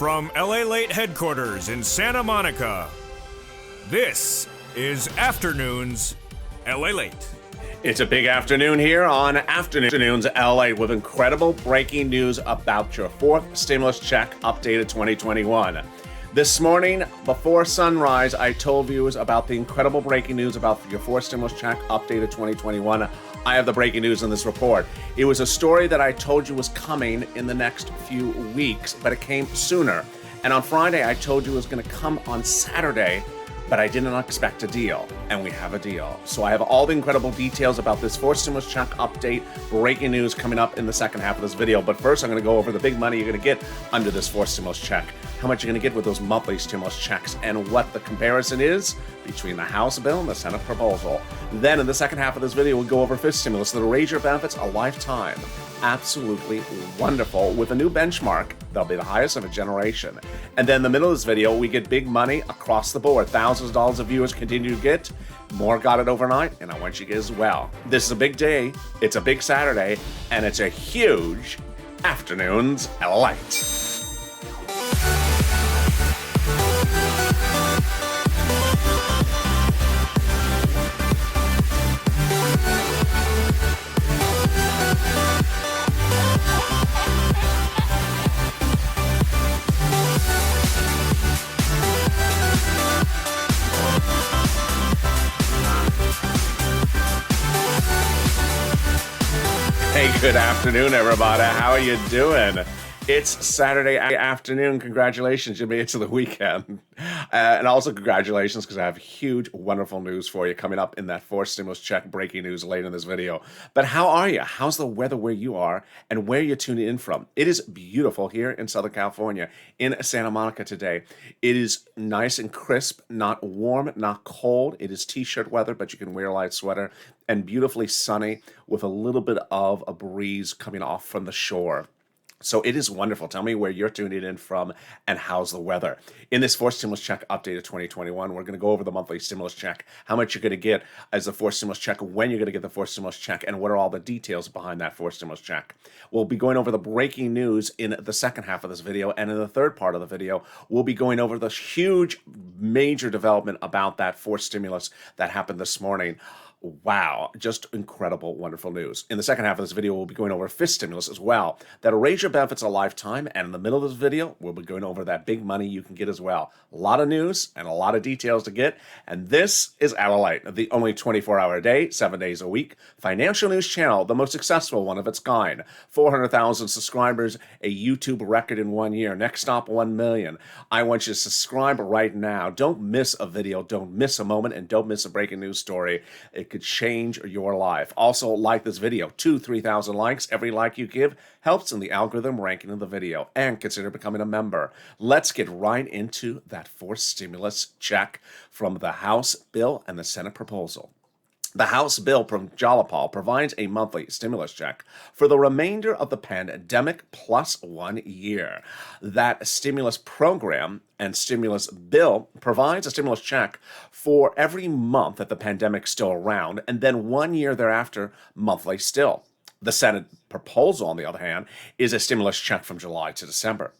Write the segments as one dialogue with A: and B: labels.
A: From LALATE headquarters in Santa Monica, this is Afternoons LALATE.
B: It's a big afternoon here on Afternoons LA with incredible breaking news about your fourth stimulus check updated 2021. This morning, before sunrise, I told viewers about the incredible breaking news about your fourth stimulus check updated 2021. I have the breaking news in this report. It was a story that I told you was coming in the next few weeks, but it came sooner. And on Friday, I told you it was going to come on Saturday, but I didn't expect a deal, and we have a deal. So I have all the incredible details about this fourth stimulus check update, breaking news coming up in the second half of this video. But first, I'm going to go over the big money you're going to get under this fourth stimulus check, how much you're going to get with those monthly stimulus checks, and what the comparison is between the House bill and the Senate proposal. Then in the second half of this video, we'll go over fifth stimulus that'll raise your benefits a lifetime. Absolutely wonderful with a new benchmark. They'll be the highest of a generation. And then in the middle of this video, we get big money across the board. Thousands of dollars of viewers continue to get. More got it overnight, and I want you to get as well. This is a big day. It's a big Saturday, and it's a huge Afternoons LALATE. Hey, good afternoon, everybody. How are you doing? It's Saturday afternoon. Congratulations, you made it to the weekend. And also congratulations, because I have huge, wonderful news for you coming up in that fourth stimulus check breaking news later in this video. But how are you? How's the weather where you are and where you're tuning in from? It is beautiful here in Southern California, in Santa Monica today. It is nice and crisp, not warm, not cold. It is t-shirt weather, but you can wear a light sweater, and beautifully sunny with a little bit of a breeze coming off from the shore. So it is wonderful. Tell me where you're tuning in from and how's the weather. In this fourth stimulus check updated 2021, we're going to go over the monthly stimulus check, how much you're going to get as the fourth stimulus check, when you're going to get the fourth stimulus check, and what are all the details behind that fourth stimulus check. We'll be going over the breaking news in the second half of this video, and in the third part of the video, we'll be going over the huge major development about that fourth stimulus that happened this morning. Wow, just incredible, wonderful news. In the second half of this video, we'll be going over fifth stimulus as well. That'll raise your benefits a lifetime. And in the middle of this video, we'll be going over that big money you can get as well. A lot of news and a lot of details to get. And this is LALATE, the only 24-hour a day, 7 days a week financial news channel, the most successful one of its kind. 400,000 subscribers, a YouTube record in 1 year. Next stop, 1 million. I want you to subscribe right now. Don't miss a video. Don't miss a moment. And don't miss a breaking news story. It could change your life. Also, like this video. 3,000 likes. Every like you give helps in the algorithm ranking of the video. And consider becoming a member. Let's get right into that fourth stimulus check from the House bill and the Senate proposal. The House bill from Jalapal provides a monthly stimulus check for the remainder of the pandemic plus 1 year. That stimulus program and stimulus bill provides a stimulus check for every month that the pandemic's still around, and then 1 year thereafter, monthly still. The Senate proposal, on the other hand, is a stimulus check from July to December.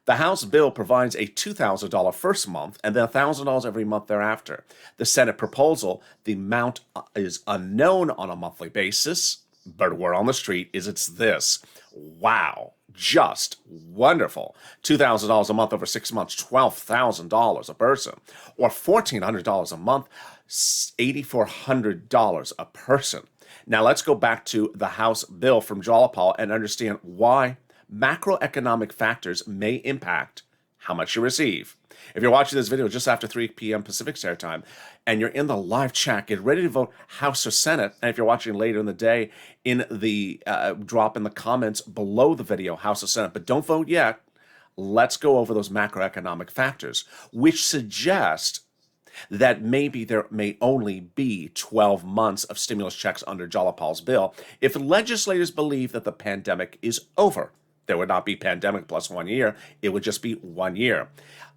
B: The House bill provides a $2,000 first month and then $1,000 every month thereafter. The Senate proposal, the amount is unknown on a monthly basis, but word on the street is it's this. Wow, just wonderful. $2,000 a month over 6 months, $12,000 a person, or $1,400 a month, $8,400 a person. Now let's go back to the House bill from Jalapal and understand why macroeconomic factors may impact how much you receive. If you're watching this video just after 3 p.m. Pacific Standard Time and you're in the live chat, get ready to vote House or Senate. And if you're watching later in the day, in the drop in the comments below the video, House or Senate. But don't vote yet. Let's go over those macroeconomic factors, which suggest that maybe there may only be 12 months of stimulus checks under Jalapal's bill if legislators believe that the pandemic is over. There would not be pandemic plus 1 year. It would just be 1 year.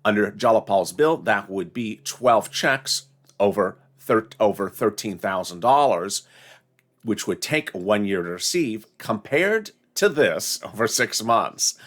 B: Under Jalapal's bill, that would be 12 checks over $13,000, which would take 1 year to receive, compared to this over 6 months.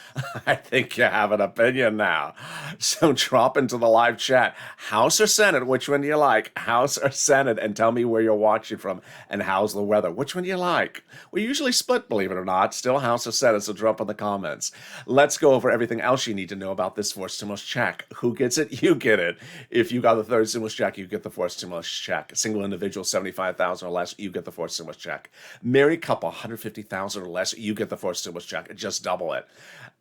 B: I think you have an opinion now. So drop into the live chat. House or Senate, which one do you like? House or Senate, and tell me where you're watching from and how's the weather. Which one do you like? We usually split, believe it or not. Still House or Senate, so drop in the comments. Let's go over everything else you need to know about this fourth stimulus check. Who gets it? You get it. If you got the third stimulus check, you get the fourth stimulus check. A single individual, 75,000 or less, you get the fourth stimulus check. Married couple, 150,000 or less, you get the fourth stimulus check. Just double it.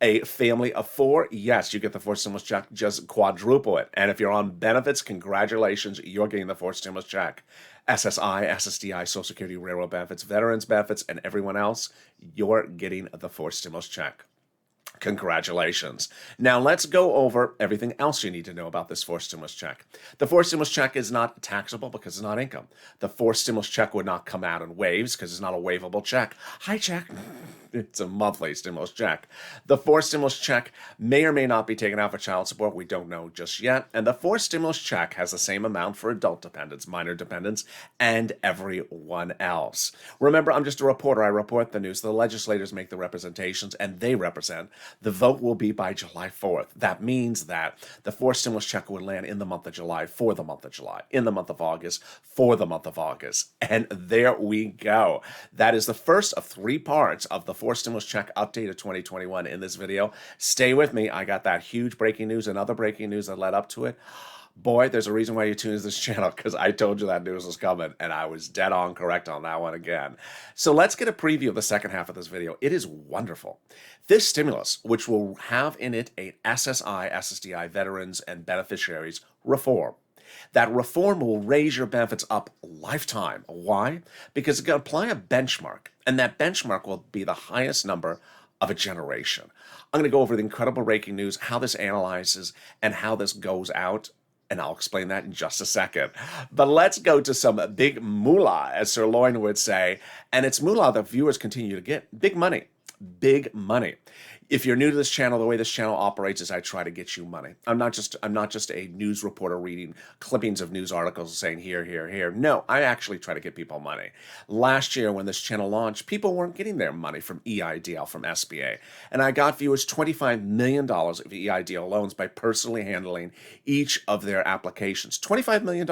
B: A family of 4, yes, you get the fourth stimulus check. Just quadruple it. And if you're on benefits, congratulations, you're getting the fourth stimulus check. SSI, SSDI, Social Security, railroad benefits, veterans benefits, and everyone else, you're getting the fourth stimulus check. Congratulations. Now let's go over everything else you need to know about this fourth stimulus check. The fourth stimulus check is not taxable because it's not income. The fourth stimulus check would not come out in waves because it's not a waivable check. Hi, check. It's a monthly stimulus check. The fourth stimulus check may or may not be taken out for child support. We don't know just yet. And the fourth stimulus check has the same amount for adult dependents, minor dependents, and everyone else. Remember, I'm just a reporter. I report the news. The legislators make the representations, and they represent. The vote will be by July 4th. That means that the fourth stimulus check would land in the month of July for the month of July, in the month of August for the month of August. And there we go. That is the first of 3 parts of the fourth stimulus check update of 2021 in this video. Stay with me. I got that huge breaking news and other breaking news that led up to it. Boy, there's a reason why you tuned this channel, because I told you that news was coming, and I was dead on correct on that one again. So let's get a preview of the second half of this video. It is wonderful. This stimulus, which will have in it a SSI, SSDI, veterans, and beneficiaries reform. That reform will raise your benefits up lifetime. Why? Because it's going to apply a benchmark, and that benchmark will be the highest number of a generation. I'm going to go over the incredible breaking news, how this analyzes, and how this goes out. And I'll explain that in just a second. But let's go to some big moolah, as Sir Loin would say. And it's moolah that viewers continue to get. Big money. Big money. If you're new to this channel, the way this channel operates is I try to get you money. I'm not just a news reporter reading clippings of news articles saying here, here, here. No, I actually try to get people money. Last year when this channel launched, people weren't getting their money from EIDL, from SBA. And I got viewers $25 million of EIDL loans by personally handling each of their applications. $25 million.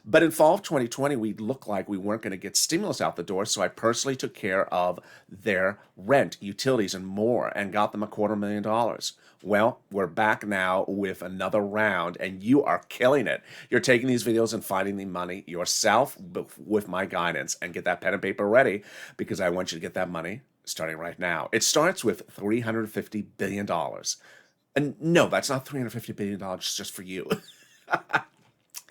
B: But in fall of 2020, we looked like we weren't going to get stimulus out the door, so I personally took care of their rent, utilities, and more, and got them $250,000. Well, we're back now with another round, and you are killing it. You're taking these videos and finding the money yourself with my guidance, and get that pen and paper ready, because I want you to get that money starting right now. It starts with $350 billion. And no, that's not $350 billion just for you.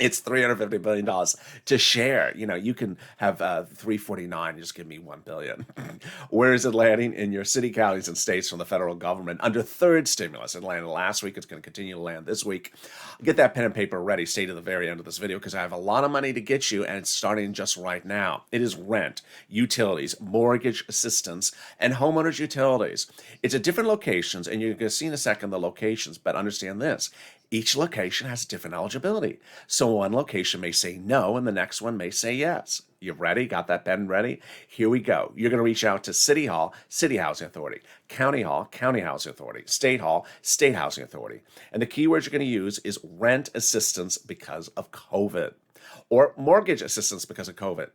B: It's $350 billion to share. You know, you can have 349, just give me $1 billion. Where is it landing? In your city, counties, and states from the federal government under third stimulus. It landed last week. It's going to continue to land this week. Get that pen and paper ready. Stay to the very end of this video, because I have a lot of money to get you, and it's starting just right now. It is rent, utilities, mortgage assistance, and homeowners utilities. It's at different locations, and you're going to see in a second the locations, but understand this. Each location has different eligibility. So one location may say no, and the next one may say yes. You ready? Got that pen ready? Here we go. You're going to reach out to City Hall, City Housing Authority, County Hall, County Housing Authority, State Hall, State Housing Authority. And the keywords you're going to use is rent assistance because of COVID, or mortgage assistance because of COVID.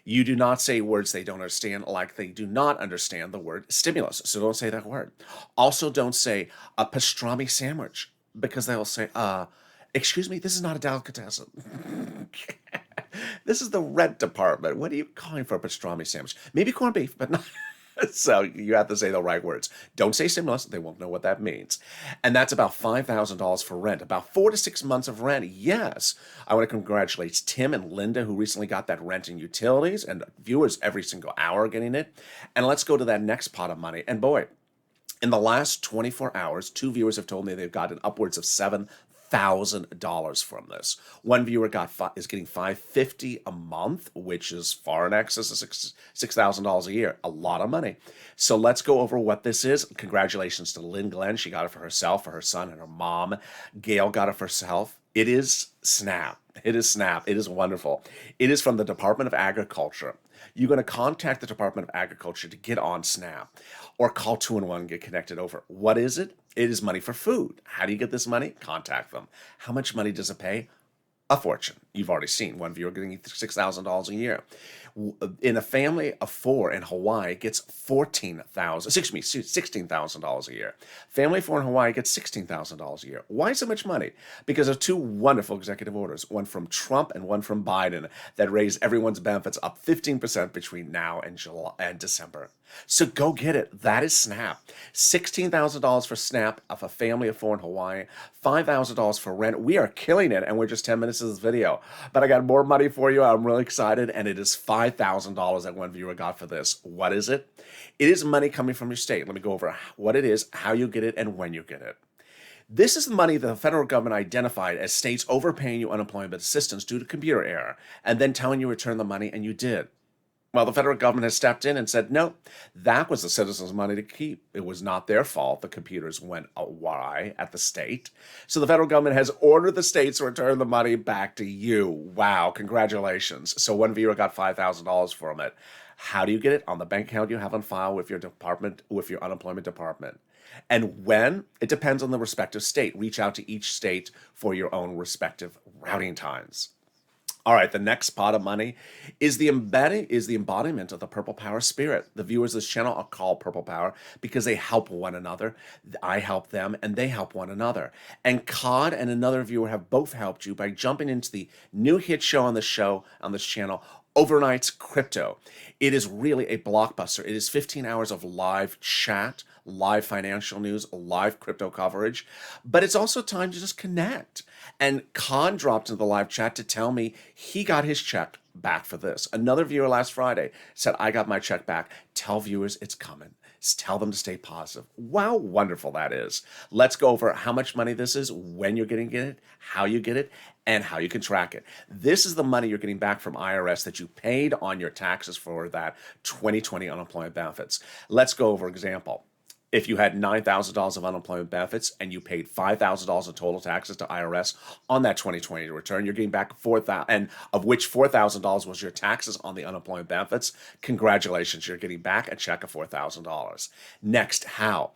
B: You do not say words they don't understand, like they do not understand the word stimulus. So don't say that word. Also, don't say a pastrami sandwich, because they'll say, excuse me, this is not a delicatessen. This is the rent department. What are you calling for a pastrami sandwich? Maybe corned beef, but not. So you have to say the right words. Don't say stimulus. They won't know what that means. And that's about $5,000 for rent. About 4 to 6 months of rent. Yes. I want to congratulate Tim and Linda, who recently got that rent and utilities, and viewers every single hour getting it. And let's go to that next pot of money. And boy, in the last 24 hours, 2 viewers have told me they've gotten upwards of $7,000 from this. One viewer is getting $550 a month, which is far in excess of $6,000 a year. A lot of money. So let's go over what this is. Congratulations to Lynn Glenn. She got it for herself, for her son, and her mom. Gail got it for herself. It is SNAP. It is SNAP. It is wonderful. It is from the Department of Agriculture. You're going to contact the Department of Agriculture to get on SNAP. or call 211, get connected over. What is it? It is money for food. How do you get this money? Contact them. How much money does it pay? A fortune. You've already seen one viewer getting $6,000 a year. In a family of four in Hawaii gets $16,000 a year. Family of four in Hawaii gets $16,000 a year. Why so much money? Because of two wonderful executive orders, one from Trump and one from Biden, that raised everyone's benefits up 15% between now and July and December. So go get it. That is SNAP. $16,000 for SNAP of a family of four in Hawaii, $5,000 for rent. We are killing it, and we're just 10 minutes of this video. But I got more money for you. I'm really excited, and it is $5,000 that one viewer got for this. What is it? It is money coming from your state. Let me go over what it is, how you get it, and when you get it. This is the money that the federal government identified as states overpaying you unemployment assistance due to computer error, and then telling you to return the money, and you did. Well, the federal government has stepped in and said, no, that was the citizens' money to keep. It was not their fault. The computers went awry at the state. So the federal government has ordered the states to return the money back to you. Wow, congratulations. So one viewer got $5,000 from it. How do you get it? On the bank account you have on file with your department, with your unemployment department. And when? It depends on the respective state. Reach out to each state for your own respective routing times. All right, the next pot of money is the embodiment of the Purple Power spirit. The viewers of this channel are called Purple Power because they help one another. I help them, and they help one another. And Cod and another viewer have both helped you by jumping into the new hit show on this channel, Overnight's Crypto. It is really a blockbuster. It is 15 hours of live chat, live financial news, live crypto coverage, but it's also time to just connect. And Khan dropped into the live chat to tell me he got his check back for this. Another viewer last Friday said, I got my check back. Tell viewers it's coming. Tell them to stay positive. Wow, wonderful that is. Let's go over how much money this is, when you're getting it, how you get it, and how you can track it. This is the money you're getting back from IRS that you paid on your taxes for that 2020 unemployment benefits. Let's go over example. If you had $9,000 of unemployment benefits and you paid $5,000 in total taxes to IRS on that 2020 return, you're getting back $4,000, and of which $4,000 was your taxes on the unemployment benefits. Congratulations, you're getting back a check of $4,000. Next, how?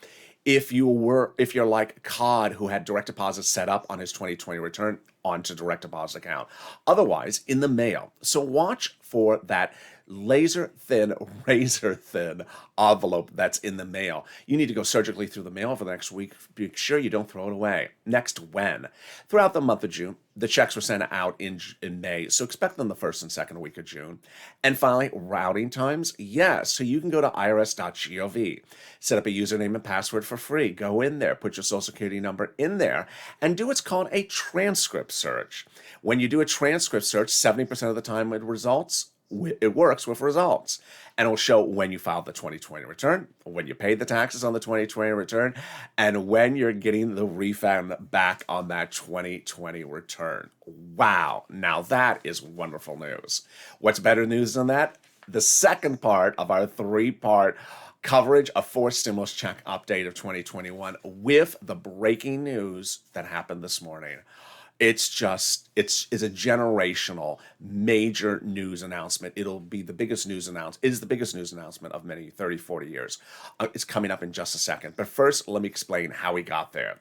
B: If you're like Cod, who had direct deposit set up on his 2020 return onto direct deposit account. Otherwise, in the mail. So watch for that razor thin envelope that's in the mail. You need to go surgically through the mail for the next week. Be sure you don't throw it away. Next, when? Throughout the month of June, the checks were sent out in May, so expect them the first and second week of June. And finally, routing times. Yes, so you can go to irs.gov, set up a username and password for free. Go in there, put your social security number in there, and do what's called a transcript search. When you do a transcript search, 70% of the time it works with results. And it'll show when you filed the 2020 return, when you paid the taxes on the 2020 return, and when you're getting the refund back on that 2020 return. Wow, now that is wonderful news. What's better news than that? The second part of our three-part coverage of fourth stimulus check update of 2021 with the breaking news that happened this morning. It's a generational major news announcement. It'll be the biggest news announcement. It is the biggest news announcement of many 30, 40 years. It's coming up in just a second. But first, let me explain how we got there.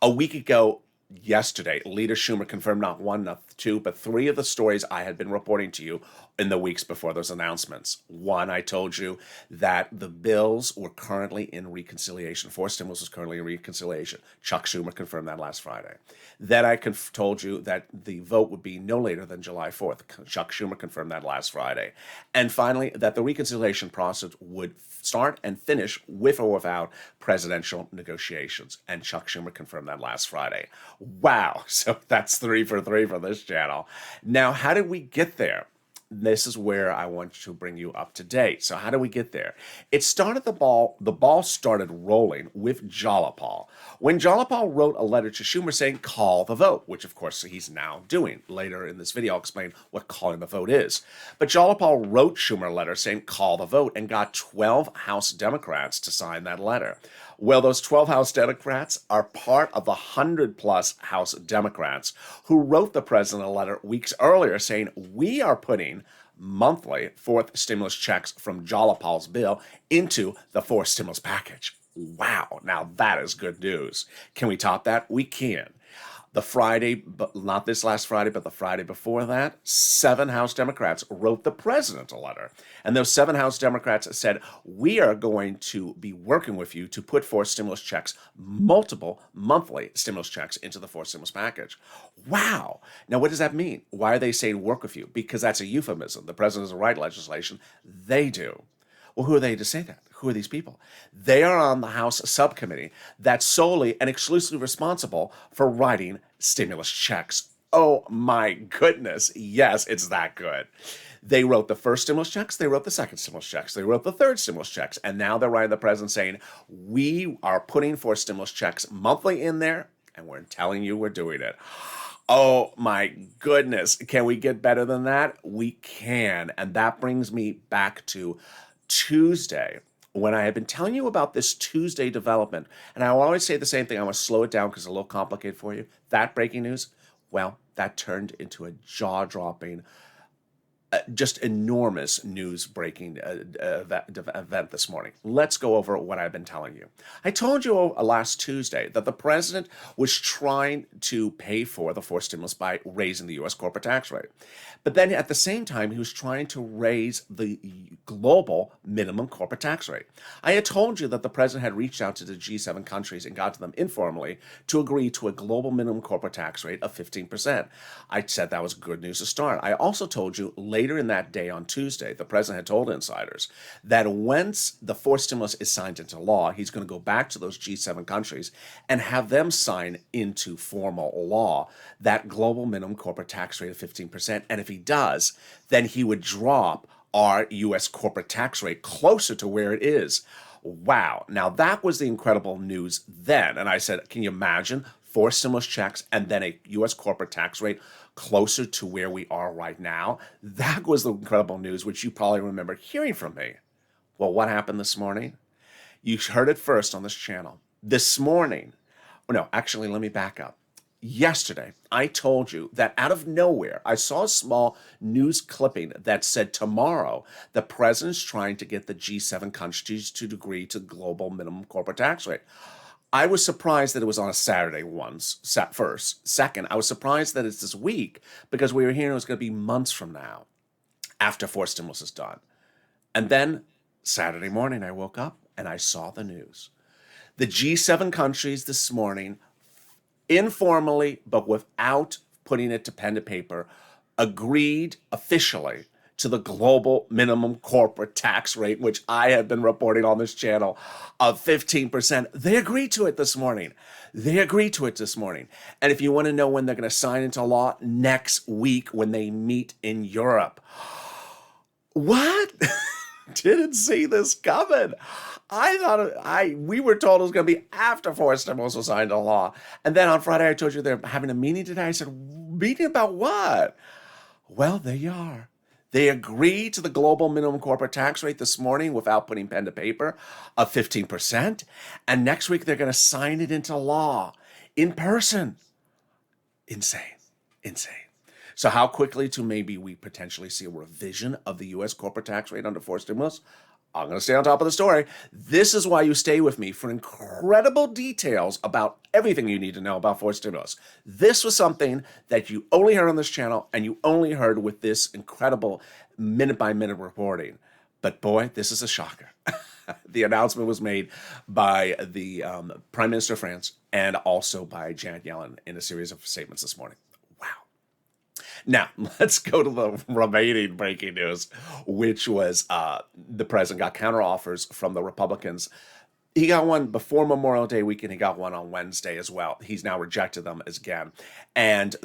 B: A week ago, yesterday, Leader Schumer confirmed not one, not two, but three of the stories I had been reporting to you in the weeks before those announcements. One, I told you that the bills were currently in reconciliation. Fourth stimulus was currently in reconciliation. Chuck Schumer confirmed that last Friday. Then I told you that the vote would be no later than July 4th. Chuck Schumer confirmed that last Friday. And finally, that the reconciliation process would start and finish with or without presidential negotiations. And Chuck Schumer confirmed that last Friday. Wow, so that's 3 for 3 for this channel. Now, how did we get there? This is where I want to bring you up to date. So how do we get there? The ball started rolling with Jalapal. When Jalapal wrote a letter to Schumer saying, call the vote, which of course he's now doing. Later in this video, I'll explain what calling the vote is. But Jalapal wrote Schumer a letter saying, call the vote, and got 12 House Democrats to sign that letter. Well, those 12 House Democrats are part of the 100-plus House Democrats who wrote the president a letter weeks earlier saying, we are putting monthly fourth stimulus checks from Jolapal's bill into the fourth stimulus package. Wow, now that is good news. Can we top that? We can. The Friday, but not this last Friday, but the Friday before that, 7 House Democrats wrote the president a letter. And those 7 House Democrats said, we are going to be working with you to put forth stimulus checks, multiple monthly stimulus checks into the fourth stimulus package. Wow. Now, what does that mean? Why are they saying work with you? Because that's a euphemism. The president doesn't write legislation. They do. Well, who are they to say that? Who are these people? They are on the House subcommittee that's solely and exclusively responsible for writing stimulus checks. Oh my goodness. Yes, it's that good. They wrote the first stimulus checks. They wrote the second stimulus checks. They wrote the third stimulus checks. And now they're writing the president saying, we are putting forth stimulus checks monthly in there, and we're telling you we're doing it. Oh my goodness. Can we get better than that? We can. And that brings me back to Tuesday, when I have been telling you about this Tuesday development. And I will always say the same thing. I want to slow it down because it's a little complicated for you. That breaking news, well, that turned into a jaw-dropping, just enormous news-breaking event this morning. Let's go over what I've been telling you. I told you last Tuesday that the president was trying to pay for the fourth stimulus by raising the U.S. corporate tax rate. But then at the same time, he was trying to raise the global minimum corporate tax rate. I had told you that the president had reached out to the G7 countries and got to them informally to agree to a global minimum corporate tax rate of 15%. I said that was good news to start. I also told you later in that day on Tuesday, the president had told insiders that once the fourth stimulus is signed into law, he's going to go back to those G7 countries and have them sign into formal law that global minimum corporate tax rate of 15%. And if he does, then he would drop our U.S. corporate tax rate closer to where it is. Wow. Now, that was the incredible news then. And I said, can you imagine 4 stimulus checks and then a U.S. corporate tax rate closer to where we are right now? That was the incredible news, which you probably remember hearing from me. Well, what happened this morning? You heard it first on this channel. This morning, no, actually, let me back up. Yesterday, I told you that out of nowhere, I saw a small news clipping that said tomorrow the president's trying to get the G7 countries to agree to global minimum corporate tax rate. I was surprised that it was on a Saturday first. Second, I was surprised that it's this week because we were hearing it was going to be months from now after fourth stimulus is done. And then Saturday morning, I woke up and I saw the news. The G7 countries this morning, informally, but without putting it to pen to paper, agreed officially to the global minimum corporate tax rate, which I have been reporting on this channel, of 15%. They agreed to it this morning. They agreed to it this morning. And if you want to know when they're going to sign into law, next week when they meet in Europe. What? Didn't see this coming. I thought we were told it was going to be after fourth stimulus was signed into law. And then on Friday, I told you they're having a meeting today. I said, meeting about what? Well, there you are. They agreed to the global minimum corporate tax rate this morning without putting pen to paper of 15%. And next week, they're going to sign it into law in person. Insane. Insane. So how quickly to maybe we potentially see a revision of the U.S. corporate tax rate under fourth stimulus? I'm going to stay on top of the story. This is why you stay with me for incredible details about everything you need to know about fourth stimulus. This was something that you only heard on this channel and you only heard with this incredible minute-by-minute reporting. But boy, this is a shocker. The announcement was made by the Prime Minister of France and also by Janet Yellen in a series of statements this morning. Now, let's go to the remaining breaking news, which was the president got counteroffers from the Republicans. He got one before Memorial Day weekend. He got one on Wednesday as well. He's now rejected them again. And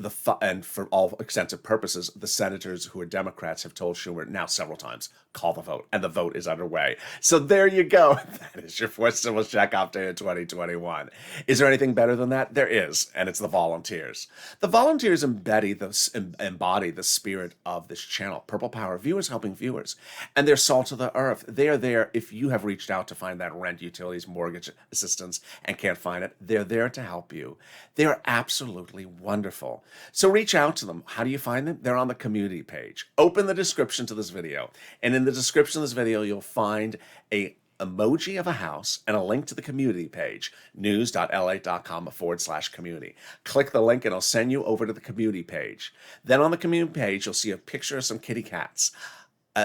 B: for all extensive purposes, the senators who are Democrats have told Schumer now several times, call the vote. And the vote is underway. So there you go. That is your fourth stimulus check update in 2021. Is there anything better than that? There is. And it's the volunteers. The volunteers embody the spirit of this channel. Purple Power, viewers helping viewers. And they're salt of the earth. They are there if you have reached out to find that rent, utilities, mortgage assistance and can't find it. They're there to help you. They are absolutely wonderful. wonderful. So reach out to them. How do you find them? They're on the community page. Open the description to this video. And in the description of this video, you'll find a emoji of a house and a link to the community page, news.la.com/community. Click the link and it'll send you over to the community page. Then on the community page, you'll see a picture of some kitty cats.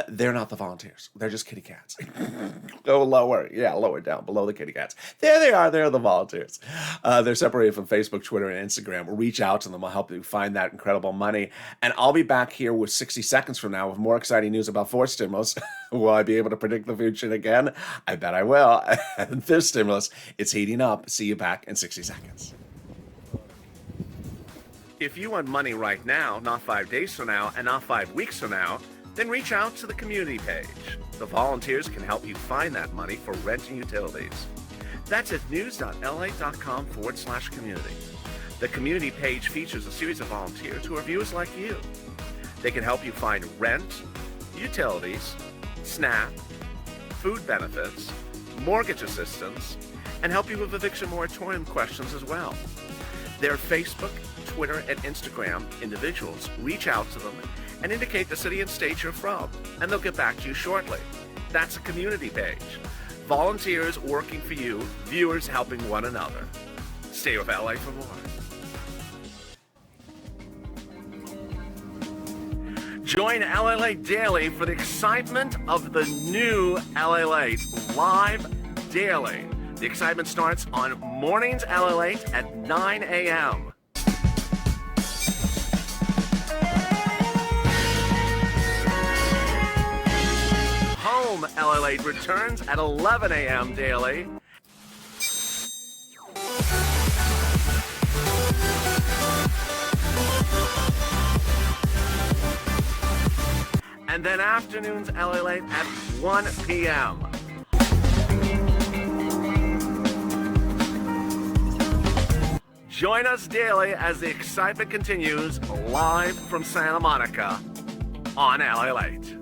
B: They're not the volunteers. They're just kitty cats. Go lower. Yeah, lower down, below the kitty cats. There they are. They're the volunteers. They're separated from Facebook, Twitter, and Instagram. Reach out to them. I'll help you find that incredible money. And I'll be back here with 60 seconds from now with more exciting news about fourth stimulus. Will I be able to predict the future again? I bet I will. And fifth stimulus, it's heating up. See you back in 60 seconds. If you want money right now, not 5 days from now, and not 5 weeks from now, then reach out to the community page. The volunteers can help you find that money for rent and utilities. That's at news.la.com/community. The community page features a series of volunteers who are viewers like you. They can help you find rent, utilities, SNAP, food benefits, mortgage assistance, and help you with eviction moratorium questions as well. Their Facebook, Twitter, and Instagram individuals reach out to them and indicate the city and state you're from, and they'll get back to you shortly. That's a community page. Volunteers working for you, viewers helping one another. Stay with LA for more. Join LALATE Daily for the excitement of the new LALATE live daily. The excitement starts on mornings LALATE at 9 a.m. Home LALATE returns at 11 a.m. daily. And then afternoons LALATE at 1 p.m. Join us daily as the excitement continues live from Santa Monica on LALATE.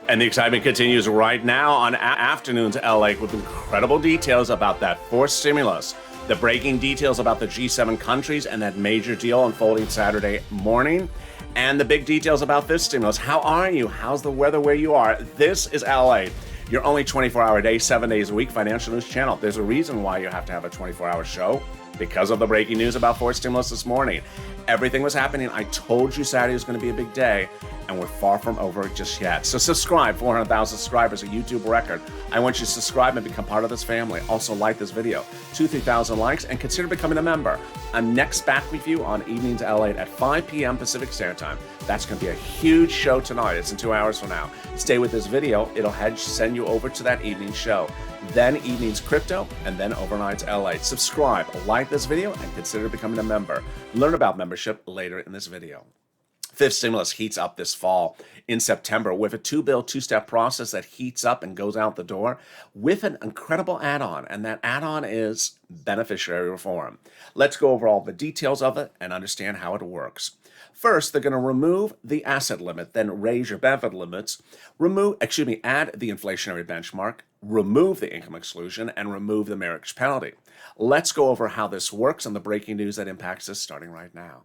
B: And the excitement continues right now on Afternoons LA with incredible details about that fourth stimulus, the breaking details about the G7 countries and that major deal unfolding Saturday morning, and the big details about this stimulus. How are you? How's the weather where you are? This is LA, your only 24-hour day, 7 days a week financial news channel. There's a reason why you have to have a 24-hour show, because of the breaking news about fourth stimulus this morning. Everything was happening. I told you Saturday was going to be a big day, and we're far from over just yet. So subscribe, 400,000 subscribers, a YouTube record. I want you to subscribe and become part of this family. Also like this video, 2,000-3,000 likes, and consider becoming a member. I'm next back with you on Evenings LA at 5 p.m. Pacific Standard Time. That's going to be a huge show tonight. It's in 2 hours from now. Stay with this video. It'll send you over to that evening show. Then Evenings Crypto, and then Overnights LA. Subscribe, like this video, and consider becoming a member. Learn about membership later in this video. Fifth stimulus heats up this fall in September with a two-bill, two-step process that heats up and goes out the door with an incredible add-on, and that add-on is beneficiary reform. Let's go over all the details of it and understand how it works. First, they're going to remove the asset limit, then raise your benefit limits, add the inflationary benchmark, remove the income exclusion, and remove the marriage penalty. Let's go over how this works and the breaking news that impacts us starting right now.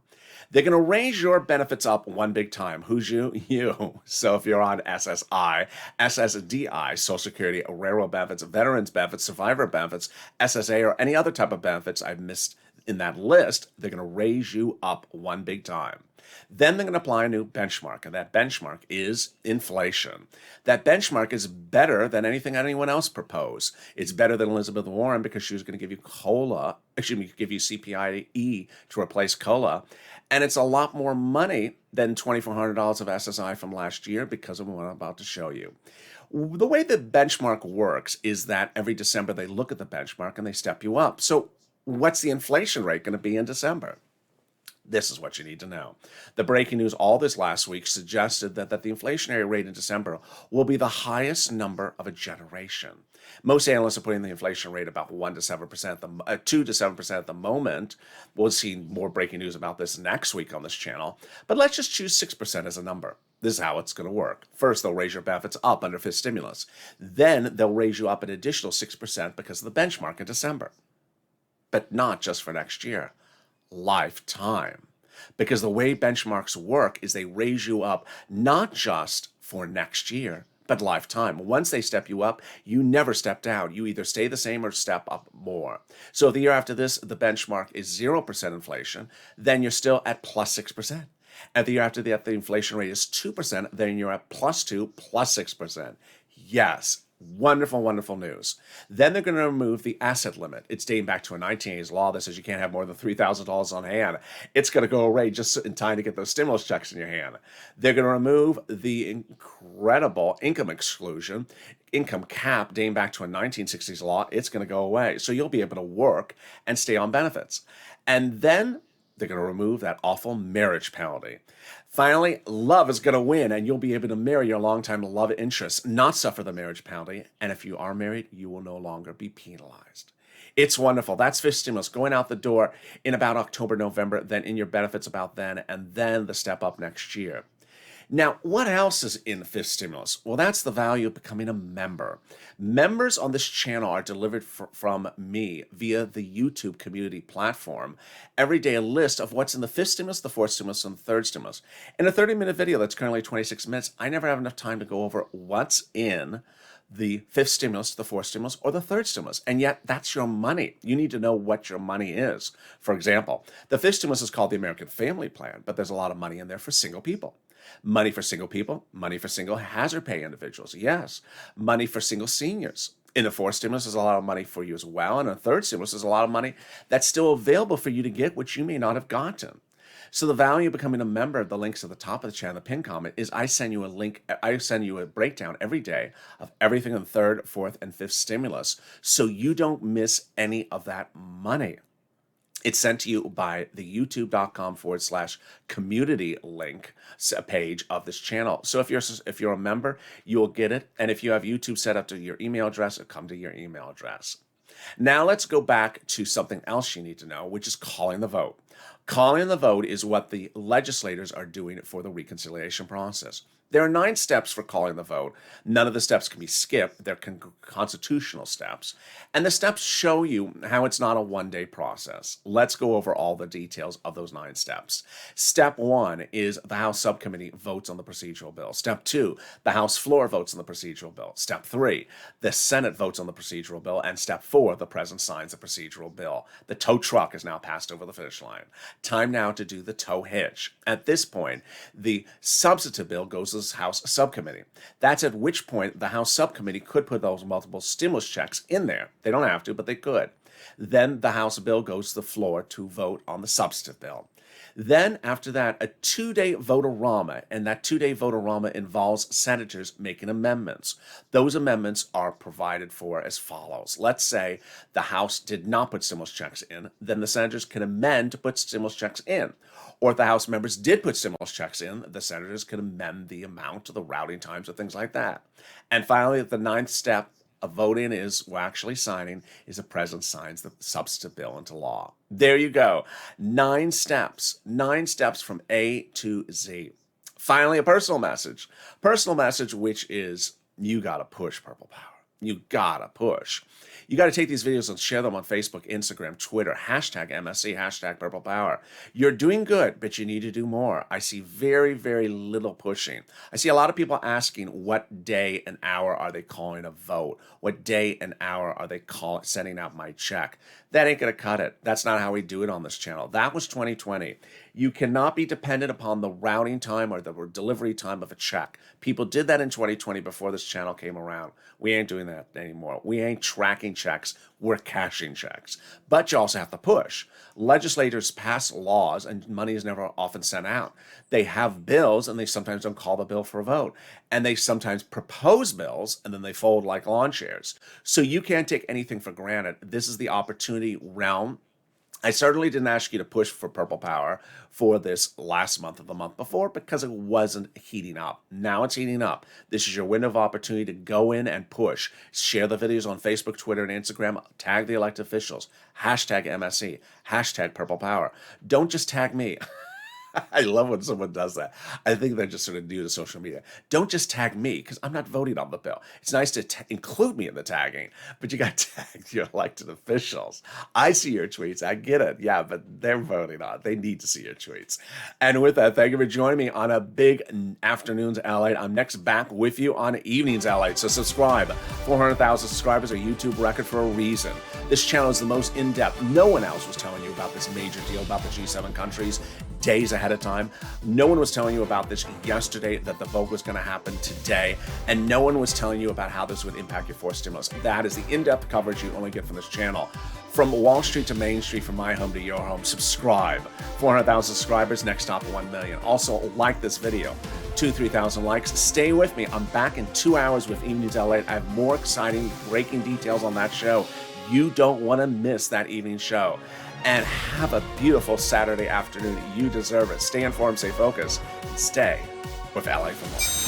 B: They're going to raise your benefits up one big time. Who's you? You. So if you're on SSI, SSDI, Social Security, railroad benefits, veterans benefits, survivor benefits, SSA, or any other type of benefits I've missed in that list, they're going to raise you up one big time. Then they're going to apply a new benchmark, and that benchmark is inflation. That benchmark is better than anything anyone else proposed. It's better than Elizabeth Warren because she was going to give you give you CPI-E to replace COLA. And it's a lot more money than $2,400 of SSI from last year because of what I'm about to show you. The way the benchmark works is that every December they look at the benchmark and they step you up. So what's the inflation rate going to be in December? This is what you need to know. The breaking news all this last week suggested that the inflationary rate in December will be the highest number of a generation. Most analysts are putting the inflation rate about 2 to 7% at the moment. We'll see more breaking news about this next week on this channel. But let's just choose 6% as a number. This is how it's going to work. First, they'll raise your benefits up under fifth stimulus. Then they'll raise you up an additional 6% because of the benchmark in December. but not just for next year, lifetime. Because the way benchmarks work is they raise you up not just for next year, but lifetime. Once they step you up, you never step down. You either stay the same or step up more. So if the year after this, the benchmark is 0% inflation, then you're still at plus 6%. And the year after that, the inflation rate is 2%, then you're at plus 2, plus 6%. Yes. Wonderful, wonderful news. Then they're going to remove the asset limit. It's dating back to a 1980s law that says you can't have more than $3,000 on hand. It's going to go away just in time to get those stimulus checks in your hand. They're going to remove the incredible income exclusion, income cap dating back to a 1960s law. It's going to go away. So you'll be able to work and stay on benefits. And then they're going to remove that awful marriage penalty. Finally, love is going to win, and you'll be able to marry your longtime love interest, not suffer the marriage penalty. And if you are married, you will no longer be penalized. It's wonderful. That's fifth stimulus going out the door in about October, November, then in your benefits about then, and then the step up next year. Now, what else is in the fifth stimulus? Well, that's the value of becoming a member. Members on this channel are delivered from me via the YouTube community platform. Every day, a list of what's in the fifth stimulus, the fourth stimulus, and the third stimulus. In a 30-minute video that's currently 26 minutes, I never have enough time to go over what's in the fifth stimulus, the fourth stimulus, or the third stimulus. And yet, that's your money. You need to know what your money is. For example, the fifth stimulus is called the American Family Plan, but there's a lot of money in there for single people. Money for single people, money for single hazard pay individuals, yes. Money for single seniors. In the fourth stimulus, there's a lot of money for you as well. And in the third stimulus, there's a lot of money that's still available for you to get, which you may not have gotten. So the value of becoming a member, the links at the top of the channel, the pinned comment, is I send you a link, I send you a breakdown every day of everything in the third, fourth, and fifth stimulus, so you don't miss any of that money. It's sent to you by the youtube.com/community link page of this channel. So if you're a member, you'll get it. And if you have YouTube set up to your email address, it'll come to your email address. Now let's go back to something else you need to know, which is calling the vote. Calling the vote is what the legislators are doing for the reconciliation process. There are 9 steps for calling the vote. None of the steps can be skipped. They're constitutional steps. And the steps show you how it's not a one-day process. Let's go over all the details of those 9 steps. Step 1 is the House subcommittee votes on the procedural bill. Step 2, the House floor votes on the procedural bill. Step 3, the Senate votes on the procedural bill. And step 4, the President signs the procedural bill. The tow truck is now passed over the finish line. Time now to do the tow hitch. At this point, the substantive bill goes to the House subcommittee. That's at which point the House subcommittee could put those multiple stimulus checks in there. They don't have to, but they could. Then the House bill goes to the floor to vote on the substantive bill. Then, after that, a 2-day vote-a-rama, and that 2-day vote-a-rama involves senators making amendments. Those amendments are provided for as follows. Let's say the House did not put stimulus checks in, then the senators can amend to put stimulus checks in. Or if the House members did put stimulus checks in, the senators can amend the amount, the routing times, or things like that. And finally, the 9th step of voting is, well, actually signing, is the president signs the substantive bill into law. There you go. 9 steps. 9 steps from A to Z. Finally, a personal message. Personal message, which is, you got to push Purple Power. You got to push. You got to take these videos and share them on Facebook, Instagram, Twitter, hashtag MSC, hashtag Purple Power. You're doing good, but you need to do more. I see very, very little pushing. I see a lot of people asking what day and hour are they calling a vote? What day and hour are they sending out my check? That ain't going to cut it. That's not how we do it on this channel. That was 2020. You cannot be dependent upon the routing time or the delivery time of a check. People did that in 2020 before this channel came around. We ain't doing that anymore. We ain't tracking checks. We're cashing checks. But you also have to push. Legislators pass laws and money is never often sent out. They have bills and they sometimes don't call the bill for a vote. And they sometimes propose bills and then they fold like lawn chairs. So you can't take anything for granted. This is the opportunity realm. I certainly didn't ask you to push for Purple Power for this last month or the month before because it wasn't heating up. Now it's heating up. This is your window of opportunity to go in and push. Share the videos on Facebook, Twitter, and Instagram. Tag the elected officials. Hashtag MSC. Hashtag Purple Power. Don't just tag me. I love when someone does that. I think they're just sort of new to social media. Don't just tag me because I'm not voting on the bill. It's nice to include me in the tagging, but you got to tag your elected officials. I see your tweets. I get it. Yeah, but they're voting on it. They need to see your tweets. And with that, thank you for joining me on a big Afternoons LATE. I'm next back with you on Evenings LATE. So subscribe. 400,000 subscribers, a YouTube record for a reason. This channel is the most in-depth. No one else was telling you about this major deal about the G7 countries days ahead of time. No one was telling you about this yesterday, that the vote was going to happen today, and no one was telling you about how this would impact your forced stimulus. That is the in-depth coverage you only get from this channel. From Wall Street to Main Street, from my home to your home, subscribe. 400,000 subscribers, next stop 1 million. Also, like this video. 2,000-3,000 likes. Stay with me. I'm back in 2 hours with Evenings LATE. I have more exciting, breaking details on that show. You don't want to miss that evening show. And have a beautiful Saturday afternoon. You deserve it. Stay informed, stay focused, and stay with LA for more.